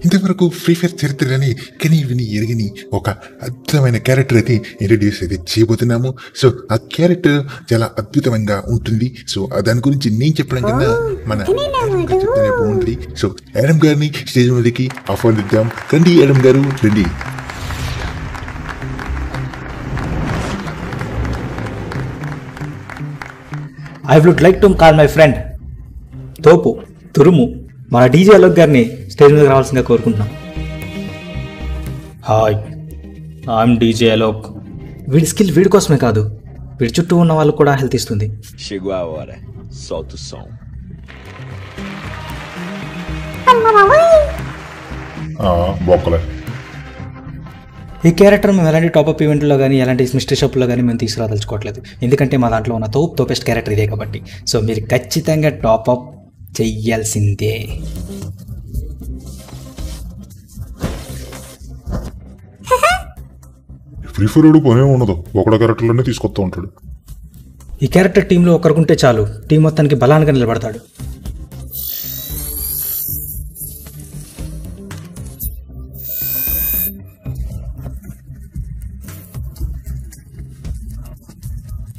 ఇంతవరకు free fire చరిత్రని కని విని ఎరిగిని ఒక అద్భుతమైన క్యారెక్టర్ అయితే ఇంట్రడ్యూస్ అయితే చేయబోతున్నాము. సో ఆ క్యారెక్టర్ చాలా అద్భుతంగా ఉంటుంది. సో దాని గురించి నేను చెప్పడం కన్నా మన చెప్తేనే బాగుంటుంది. సో యాడమ్ గారిని స్టేజ్ మీదకి ఆహ్వానిద్దాం. రండి యాడమ్ గారు, రండి. I would like to call my friend తోపు తురుము మన డీజే అలోక్ గారిని స్టేజ్ మీద రావాల్సిందిగా కోరుకుంటున్నాం. Hi, I'm DJ Alok. వీడి స్కిల్ వీడి కోసమే కాదు, వీడి చుట్టూ ఉన్న వాళ్ళు కూడా హెల్త్ ఇస్తుంది. Chegou a hora, solta o som. బొక్కలే. ఈ క్యారెక్టర్ మేము ఎలాంటి టాప్అప్ ఈవెంట్లో కానీ ఎలాంటి మిస్టర్ షాప్లో కానీ మేము తీసుకురాదలుచుకోవట్లేదు, ఎందుకంటే మా దాంట్లో ఉన్న తోపెస్ట్ క్యారెక్టర్ ఇదే కాబట్టి. సో మీరు ఖచ్చితంగా టాప్అప్ చెయ్యాల్సిందే. ఫ్రీ ఫైర్ పనే ఉండదు, ఒకడ క్యారెక్టర్లోనే తీసుకొస్తూ ఉంటాడు. ఈ క్యారెక్టర్ టీంలో ఒకరుకుంటే చాలు, టీం మొత్తానికి బలానికి నిలబడతాడు.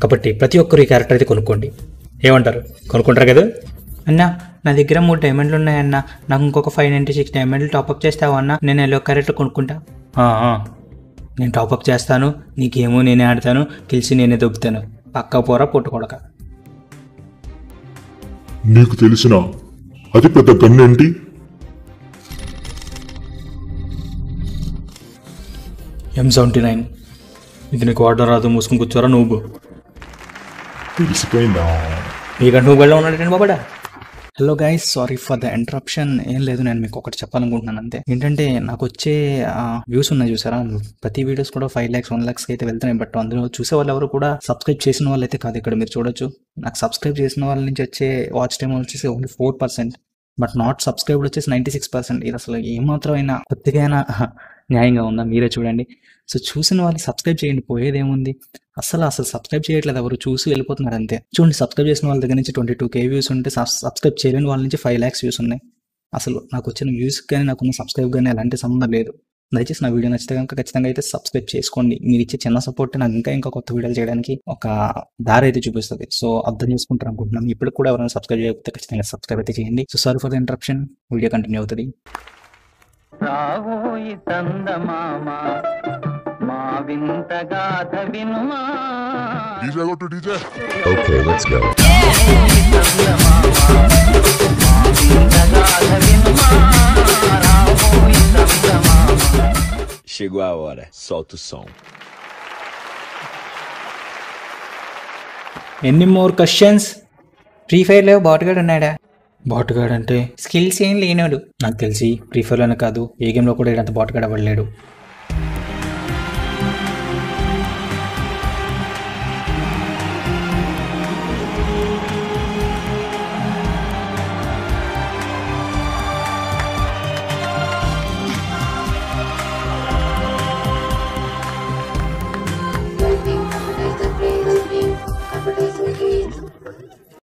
కాబట్టి ప్రతి ఒక్కరు ఈ క్యారెక్టర్ అయితే కొనుక్కోండి. ఏమంటారు, కొనుక్కుంటారు కదా? అన్నా నా దగ్గర 3 డైమండ్లు ఉన్నాయన్నా, నాకు ఇంకొక 596 డైమండ్లు టాప్అప్ చేస్తావా అన్నా, నేను ఎల్లో క్యారెక్టర్ కొనుక్కుంటా. నేను టాప్అప్ చేస్తాను, నీకేమో నేనే ఆడతాను, గెలిచి నేనే దొబ్బుతాను. పక్క పోరా పొట్టుకొడక. నీకు తెలిసిన అతి పెద్ద గన్ ఏంటి? M79. ఇది నీకు ఆర్డర్ రాదు, మూసుకుని కూర్చోరా నువ్వు. తెలిసిపోయిందా? మీకంటే నువ్వు వెళ్ళి ఉన్నాడు బాబాడా. Hello guys, sorry for the interruption. ఏం లేదు, నేను మీకు ఒకటి చెప్పాలనుకుంటున్నాను అంతే. ఏంటంటే నాకు వచ్చే వ్యూస్ ఉన్నాయి చూసారా, ప్రతి వీడియోస్ కూడా 5 lakhs 1 lakhs అయితే వెళ్తున్నాయి. బట్ అందులో చూసే వాళ్ళు ఎవరు కూడా సబ్స్క్రైబ్ చేసిన వాళ్ళు అయితే కాదు. ఇక్కడ మీరు చూడొచ్చు, నాకు సబ్స్క్రైబ్ చేసిన వాళ్ళ నుంచి వచ్చే వాచ్ టైం వచ్చేసి ఓన్లీ 4%, బట్ నాట్ సబ్స్క్రైబ్డ్ వచ్చేసి 96%. ఇది అసలు ఏమాత్రమైనా కొద్దిగా న్యాయంగా ఉందా? మీరే చూడండి. సో చూసిన వాళ్ళు సబ్స్క్రైబ్ చేయండి, పోయేదేముంది. అసలు సబ్స్క్రైబ్ చేయట్లేదు, ఎవరు చూసి వెళ్ళిపోతున్నారు అంతే. చూడండి, సబ్స్క్రైబ్ చేసిన వాళ్ళ దగ్గర నుంచి 22K వ్యూస్ ఉంటే సబ్స్క్రైబ్ చేయలేని వాళ్ళ నుంచి 5 lakhs వ్యూస్ ఉన్నాయి. అసలు నాకు వచ్చిన వ్యూస్ కానీ నాకున్న సబ్స్క్రైబ్ కానీ ఎలాంటి సంబంధం లేదు. దయచేసి నా వీడియో నచ్చితే కనుక ఖచ్చితంగా అయితే సబ్స్క్రైబ్ చేసుకోండి. మీరు ఇచ్చే చిన్న సపోర్ట్ నాకు ఇంకా కొత్త వీడియోలు చేయడానికి ఒక దారి అయితే చూపిస్తుంది. సో అర్థం చేసుకుంటారు అనుకుంటున్నాను. ఇప్పుడు కూడా ఎవరైనా సబ్స్క్రైబ్ చేయకపోతే ఖచ్చితంగా సబ్స్క్రైబ్ అయితే చేయండి. So sorry for the interruption, video continue అవుతుంది. రావోయి చందమామ మా వింతగాథ వినుమా. డీజే కొట్టు, DJ. Okay, let's go. Chegou a hora, solta o som. ఎన్ని మోర్ క్వశ్చన్స్? ఫ్రీ ఫైర్లో బాట్గాడు ఉన్నాడా? బాట్గాడ్ అంటే స్కిల్స్ ఏం లేనాడు. నాకు తెలిసి ఫ్రీ ఫైర్లోనే కాదు, ఏ గేమ్లో కూడా ఇలాంటి బాట్గాడ్ అవ్వలేడు.